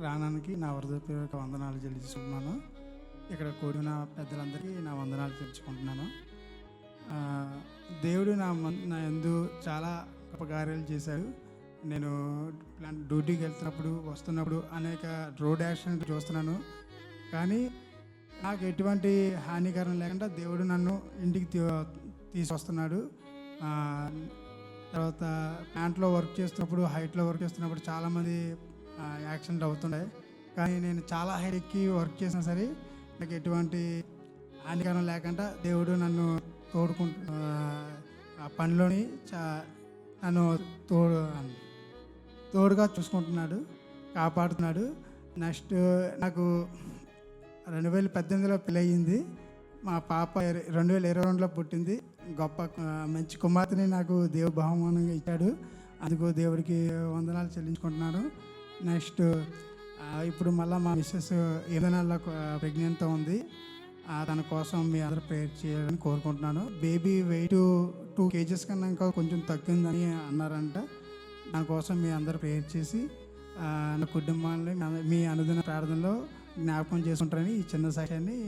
రానానికి నా హృదయపూర్వక వందనాలు చెల్లించుకుంటున్నాను. ఇక్కడ కూడిన పెద్దలందరికీ నా వందనాలు తెలుసుకుంటున్నాను. దేవుడు నా యందు చాలా గొప్ప కార్యాలు చేశాడు. నేను డ్యూటీకి వెళ్తున్నప్పుడు వస్తున్నప్పుడు అనేక రోడ్ యాక్సిడెంట్ చూస్తున్నాను. కానీ నాకు ఎటువంటి హానికరం లేకుండా దేవుడు నన్ను ఇంటికి తీసుకొస్తున్నాడు. తర్వాత ప్యాంట్లో వర్క్ చేస్తున్నప్పుడు, హైట్లో వర్క్ చేస్తున్నప్పుడు చాలామంది యాక్సిడెంట్ అవుతున్నాయి. కానీ నేను చాలా హైట్ ఎక్కి వర్క్ చేసినా సరే నాకు ఎటువంటి హానికరం లేకుండా దేవుడు నన్ను ఆ పనిలోని నన్ను తోడుగా చూసుకుంటున్నాడు, కాపాడుతున్నాడు. నెక్స్ట్ నాకు 2018లో పెళ్ళి అయ్యింది. మా పాప 2022లో పుట్టింది. గొప్ప మంచి కుమార్తెని నాకు దేవుడు బహుమానంగా ఇచ్చాడు. అందుకు దేవుడికి వందనాలు చెల్లించుకుంటున్నాను. నెక్స్ట్ ఇప్పుడు మళ్ళీ మా మిస్సెస్ 8 నెలల ప్రెగ్నెంట్తో ఉంది. తన కోసం మీ అందరూ ప్రేయర్ చేయాలని కోరుకుంటున్నాను. బేబీ వెయిట్ 2 kgs కన్నా ఇంకా కొంచెం తగ్గిందని అన్నారంట. దానికోసం మీ అందరూ ప్రేయర్ చేసి నా కుటుంబాన్ని మీ అనుదిన ప్రార్థనలో జ్ఞాపకం చేసుకుంటారని ఈ చిన్న సాక్ష్యాన్ని